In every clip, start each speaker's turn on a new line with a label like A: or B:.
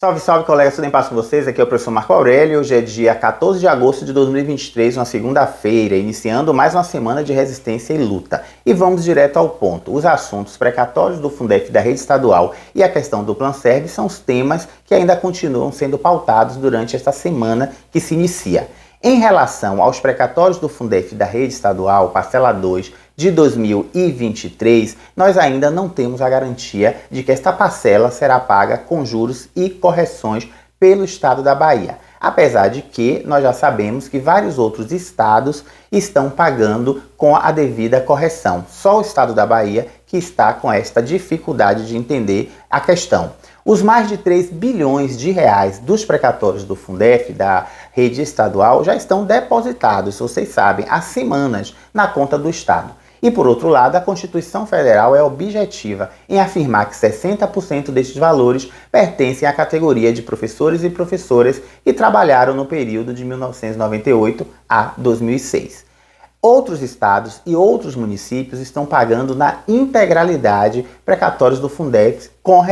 A: Salve, salve, colegas, tudo em paz com vocês? Aqui é o professor Marco Aurélio. Hoje é dia 14 de agosto de 2023, uma segunda-feira, iniciando mais uma semana de resistência e luta. E vamos direto ao ponto. Os assuntos precatórios do Fundef da rede estadual e a questão do Planserv são os temas que ainda continuam sendo pautados durante esta semana que se inicia. Em relação aos precatórios do Fundef da rede estadual, parcela 2 de 2023, nós ainda não temos a garantia de que esta parcela será paga com juros e correções pelo estado da Bahia. Apesar de que nós já sabemos que vários outros estados estão pagando com a devida correção. Só o estado da Bahia que está com esta dificuldade de entender a questão. Os mais de 3 bilhões de reais dos precatórios do Fundef, da rede estadual, já estão depositados, vocês sabem, há semanas na conta do Estado. E por outro lado, a Constituição Federal é objetiva em afirmar que 60% destes valores pertencem à categoria de professores e professoras que trabalharam no período de 1998 a 2006. Outros estados e outros municípios estão pagando na integralidade precatórios do Fundef com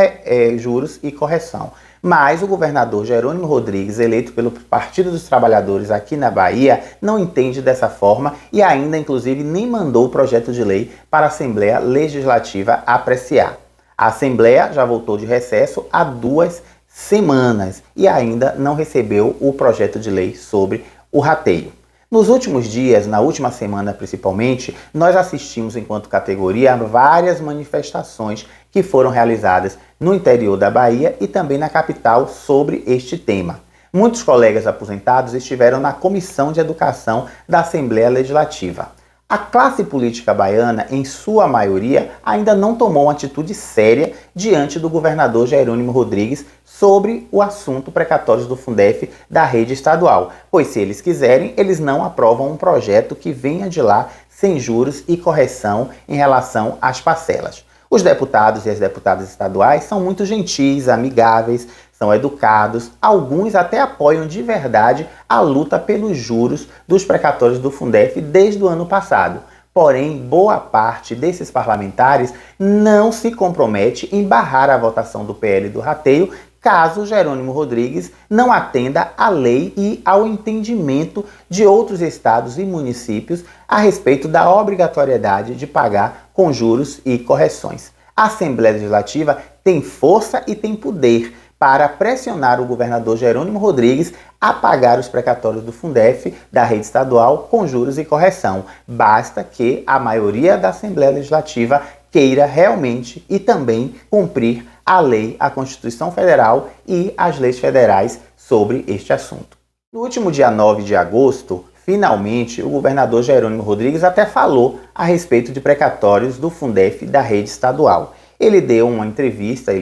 A: juros e correção. Mas o governador Jerônimo Rodrigues, eleito pelo Partido dos Trabalhadores aqui na Bahia, não entende dessa forma e ainda, inclusive, nem mandou o projeto de lei para a Assembleia Legislativa apreciar. A Assembleia já voltou de recesso há 2 semanas e ainda não recebeu o projeto de lei sobre o rateio. Nos últimos dias, na última semana principalmente, nós assistimos enquanto categoria a várias manifestações que foram realizadas no interior da Bahia e também na capital sobre este tema. Muitos colegas aposentados estiveram na Comissão de Educação da Assembleia Legislativa. A classe política baiana, em sua maioria, ainda não tomou uma atitude séria diante do governador Jerônimo Rodrigues sobre o assunto precatórios do Fundef da rede estadual, pois se eles quiserem, eles não aprovam um projeto que venha de lá sem juros e correção em relação às parcelas. Os deputados e as deputadas estaduais são muito gentis, amigáveis, são educados, alguns até apoiam de verdade a luta pelos juros dos precatórios do Fundef desde o ano passado. Porém, boa parte desses parlamentares não se compromete em barrar a votação do PL do rateio caso Jerônimo Rodrigues não atenda à lei e ao entendimento de outros estados e municípios a respeito da obrigatoriedade de pagar com juros e correções. A Assembleia Legislativa tem força e tem poder para pressionar o governador Jerônimo Rodrigues a pagar os precatórios do Fundef da rede estadual com juros e correção. Basta que a maioria da Assembleia Legislativa queira realmente e também cumprir a lei, a Constituição Federal e as leis federais sobre este assunto. No último dia 9 de agosto, finalmente, o governador Jerônimo Rodrigues até falou a respeito de precatórios do Fundef da rede estadual. Ele deu uma entrevista,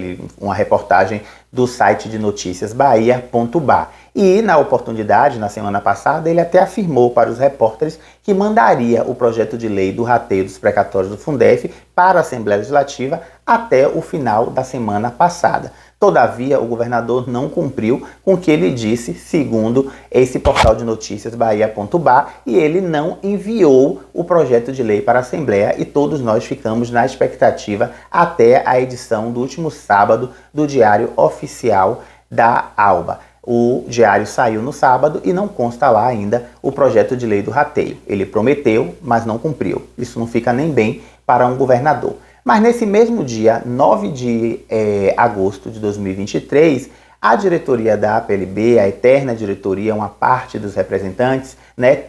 A: uma reportagem do site de notícias bahia.ba. E, na oportunidade, na semana passada, ele até afirmou para os repórteres que mandaria o projeto de lei do rateio dos precatórios do Fundef para a Assembleia Legislativa até o final da semana passada. Todavia, o governador não cumpriu com o que ele disse, segundo esse portal de notícias bahia.ba, e ele não enviou o projeto de lei para a Assembleia e todos nós ficamos na expectativa até a edição do último sábado do Diário Oficial da ALBA. O diário saiu no sábado e não consta lá ainda o projeto de lei do rateio. Ele prometeu, mas não cumpriu. Isso não fica nem bem para um governador. Mas nesse mesmo dia, 9 de agosto de 2023, a diretoria da APLB, a eterna diretoria, uma parte dos representantes,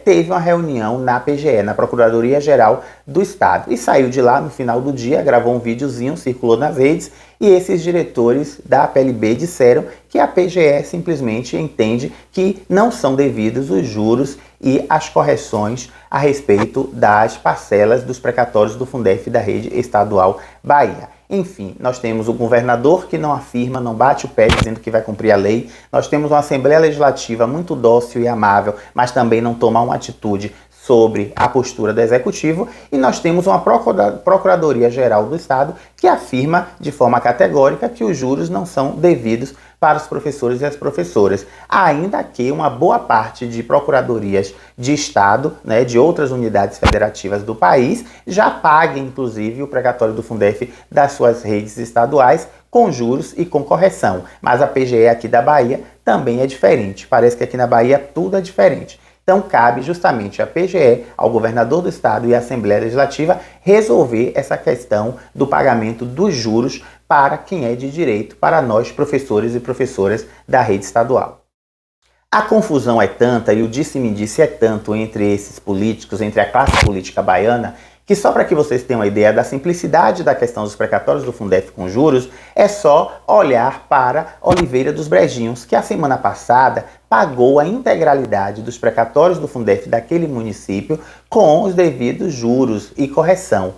A: teve uma reunião na PGE, na Procuradoria-Geral do Estado. E saiu de lá no final do dia, gravou um videozinho, circulou nas redes, e esses diretores da APLB disseram que a PGE simplesmente entende que não são devidos os juros e as correções a respeito das parcelas dos precatórios do Fundef da rede estadual Bahia. Enfim, nós temos o governador que não afirma, não bate o pé dizendo que vai cumprir a lei. Nós temos uma Assembleia Legislativa muito dócil e amável, mas também não toma uma atitude sobre a postura do Executivo e nós temos uma Procuradoria-Geral do Estado que afirma de forma categórica que os juros não são devidos para os professores e as professoras, ainda que uma boa parte de procuradorias de Estado, né, de outras unidades federativas do país, já paguem, inclusive, o precatório do Fundef das suas redes estaduais com juros e com correção. Mas a PGE aqui da Bahia também é diferente. Parece que aqui na Bahia tudo é diferente. Então, cabe justamente à PGE, ao governador do estado e à Assembleia Legislativa resolver essa questão do pagamento dos juros para quem é de direito, para nós, professores e professoras da rede estadual. A confusão é tanta e o disse-me-disse é tanto entre esses políticos, entre a classe política baiana, que só para que vocês tenham uma ideia da simplicidade da questão dos precatórios do Fundef com juros, é só olhar para Oliveira dos Brejinhos, que a semana passada pagou a integralidade dos precatórios do Fundef daquele município com os devidos juros e correção.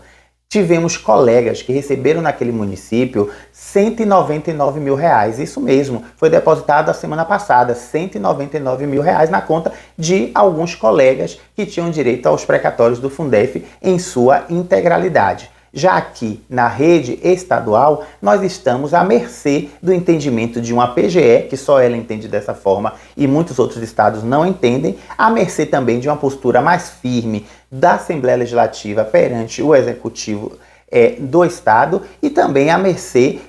A: Tivemos colegas que receberam naquele município R$199 mil. Isso mesmo, foi depositado a semana passada, R$199 mil na conta de alguns colegas que tinham direito aos precatórios do Fundef em sua integralidade. Já aqui na rede estadual, nós estamos à mercê do entendimento de uma PGE, que só ela entende dessa forma e muitos outros estados não entendem, à mercê também de uma postura mais firme da Assembleia Legislativa perante o Executivo do Estado e também à mercê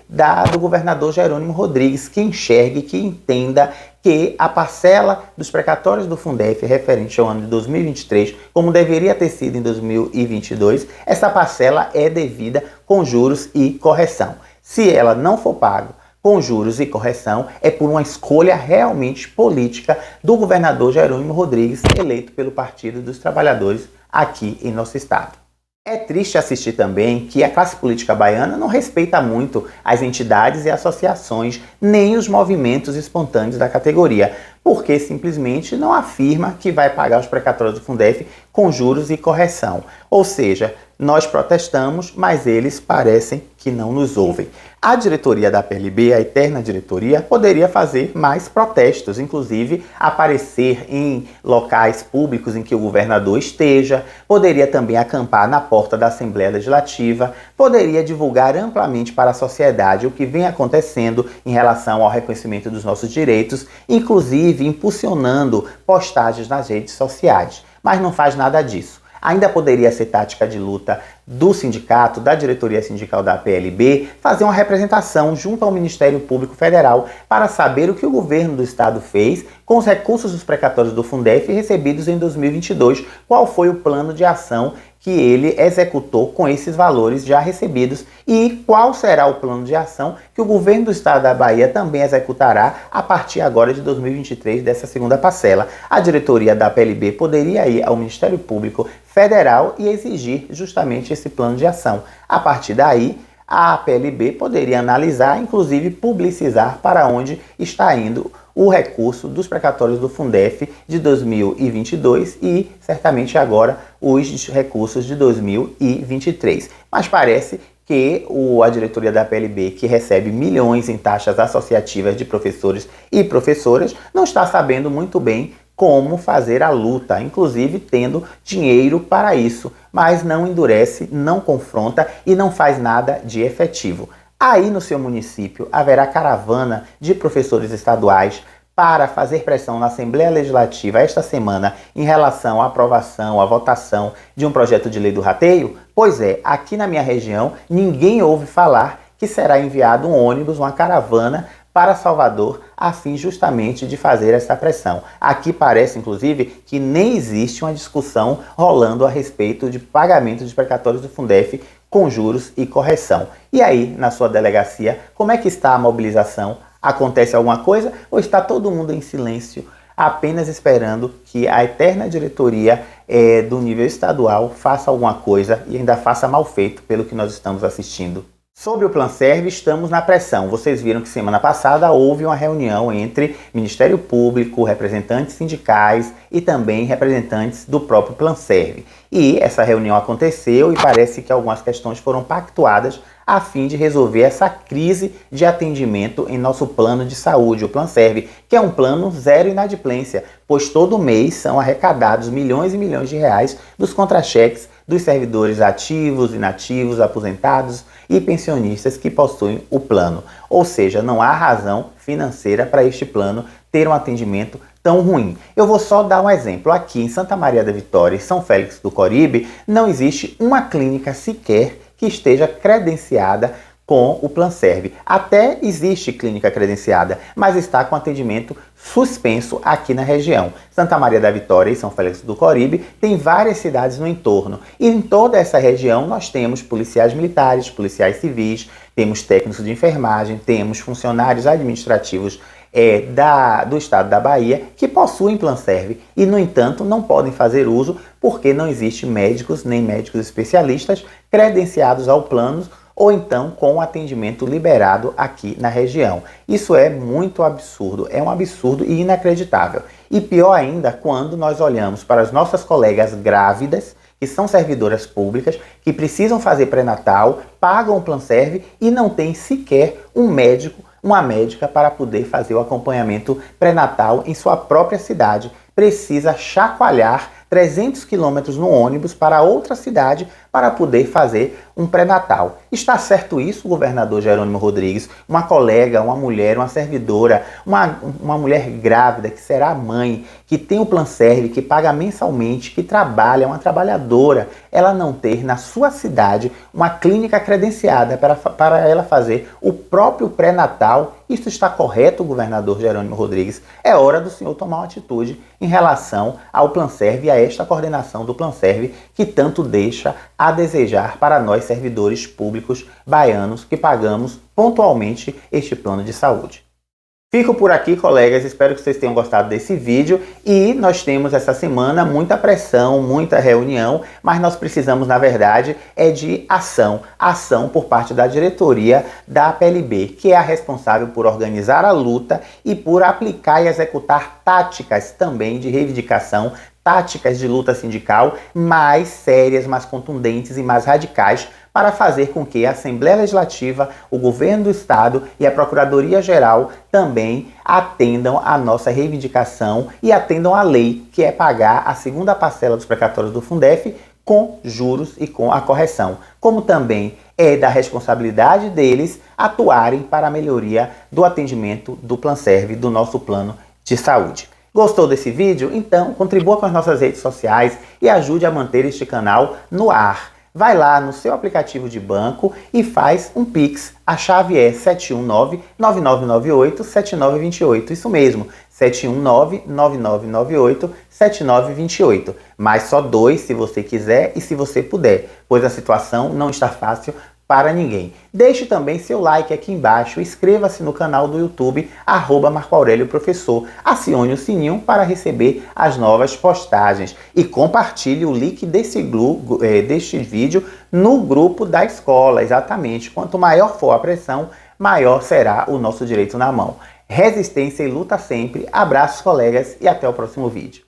A: do governador Jerônimo Rodrigues, que enxergue, que entenda que a parcela dos precatórios do Fundef referente ao ano de 2023, como deveria ter sido em 2022, essa parcela é devida com juros e correção. Se ela não for paga com juros e correção, é por uma escolha realmente política do governador Jerônimo Rodrigues, eleito pelo Partido dos Trabalhadores aqui em nosso estado. É triste assistir também que a classe política baiana não respeita muito as entidades e associações, nem os movimentos espontâneos da categoria, porque simplesmente não afirma que vai pagar os precatórios do Fundef com juros e correção. Ou seja, nós protestamos, mas eles parecem que não nos ouvem. A diretoria da PLB, a eterna diretoria, poderia fazer mais protestos, inclusive aparecer em locais públicos em que o governador esteja, poderia também acampar na porta da Assembleia Legislativa, poderia divulgar amplamente para a sociedade o que vem acontecendo em relação ao reconhecimento dos nossos direitos, inclusive impulsionando postagens nas redes sociais. Mas não faz nada disso. Ainda poderia ser tática de luta do sindicato, da diretoria sindical da PLB, fazer uma representação junto ao Ministério Público Federal para saber o que o governo do estado fez com os recursos dos precatórios do Fundef recebidos em 2022, qual foi o plano de ação que ele executou com esses valores já recebidos e qual será o plano de ação que o governo do estado da Bahia também executará a partir agora de 2023 dessa segunda parcela. A diretoria da PLB poderia ir ao Ministério Público Federal e exigir justamente esse plano de ação. A partir daí, a PLB poderia analisar, inclusive publicizar para onde está indo o recurso dos precatórios do Fundef de 2022 e certamente agora os recursos de 2023. Mas parece que a diretoria da PLB, que recebe milhões em taxas associativas de professores e professoras, não está sabendo muito bem como fazer a luta, inclusive tendo dinheiro para isso, mas não endurece, não confronta e não faz nada de efetivo. Aí no seu município haverá caravana de professores estaduais para fazer pressão na Assembleia Legislativa esta semana em relação à aprovação, à votação de um projeto de lei do rateio? Pois é, aqui na minha região ninguém ouve falar que será enviado um ônibus, uma caravana para Salvador, a fim justamente de fazer essa pressão. Aqui parece, inclusive, que nem existe uma discussão rolando a respeito de pagamento de precatórios do Fundef com juros e correção. E aí, na sua delegacia, como é que está a mobilização? Acontece alguma coisa ou está todo mundo em silêncio, apenas esperando que a eterna diretoria do nível estadual faça alguma coisa e ainda faça mal feito pelo que nós estamos assistindo? Sobre o Planserv, estamos na pressão. Vocês viram que semana passada houve uma reunião entre Ministério Público, representantes sindicais e também representantes do próprio Planserv. E essa reunião aconteceu e parece que algumas questões foram pactuadas a fim de resolver essa crise de atendimento em nosso plano de saúde, o Planserv, que é um plano zero inadimplência, pois todo mês são arrecadados milhões e milhões de reais dos contra-cheques dos servidores ativos, inativos, aposentados e pensionistas que possuem o plano. Ou seja, não há razão financeira para este plano ter um atendimento tão ruim. Eu vou só dar um exemplo. Aqui em Santa Maria da Vitória e São Félix do Coribe, não existe uma clínica sequer que esteja credenciada com o Planserv. Até existe clínica credenciada, mas está com atendimento suspenso aqui na região. Santa Maria da Vitória e São Félix do Coribe tem várias cidades no entorno. E em toda essa região nós temos policiais militares, policiais civis, temos técnicos de enfermagem, temos funcionários administrativos do estado da Bahia que possuem Planserv e, no entanto, não podem fazer uso porque não existe médicos nem médicos especialistas credenciados ao plano ou então com atendimento liberado aqui na região. Isso é muito absurdo, é um absurdo e inacreditável. E pior ainda quando nós olhamos para as nossas colegas grávidas, que são servidoras públicas, que precisam fazer pré-natal, pagam o Planserv e não tem sequer um médico, uma médica para poder fazer o acompanhamento pré-natal em sua própria cidade. Precisa chacoalhar 300 quilômetros no ônibus para outra cidade para poder fazer um pré-natal. Está certo isso, governador Jerônimo Rodrigues? Uma colega, uma mulher, uma servidora, uma mulher grávida que será mãe, que tem o Planserv, que paga mensalmente, que trabalha, uma trabalhadora, ela não ter na sua cidade uma clínica credenciada para ela fazer o próprio pré-natal. Isso está correto, governador Jerônimo Rodrigues? É hora do senhor tomar uma atitude em relação ao Planserv e a esta coordenação do Planserv que tanto deixa a desejar para nós servidores públicos baianos que pagamos pontualmente este plano de saúde. Fico por aqui, colegas, espero que vocês tenham gostado desse vídeo e nós temos essa semana muita pressão, muita reunião, mas nós precisamos, na verdade, de ação por parte da diretoria da PLB, que é a responsável por organizar a luta e por aplicar e executar táticas também de reivindicação, táticas de luta sindical mais sérias, mais contundentes e mais radicais para fazer com que a Assembleia Legislativa, o Governo do Estado e a Procuradoria-Geral também atendam a nossa reivindicação e atendam a lei, que é pagar a segunda parcela dos precatórios do Fundef com juros e com a correção, como também é da responsabilidade deles atuarem para a melhoria do atendimento do Planserv, do nosso plano de saúde. Gostou desse vídeo? Então contribua com as nossas redes sociais e ajude a manter este canal no ar. Vai lá no seu aplicativo de banco e faz um Pix. A chave é 719-9998-7928. Isso mesmo, 719-9998-7928. Mas só 2 se você quiser e se você puder, pois a situação não está fácil para ninguém. Deixe também seu like aqui embaixo, inscreva-se no canal do YouTube, @MarcoAurélioProfessor, acione o sininho para receber as novas postagens e compartilhe o link deste vídeo no grupo da escola, exatamente. Quanto maior for a pressão, maior será o nosso direito na mão. Resistência e luta sempre. Abraços, colegas, e até o próximo vídeo.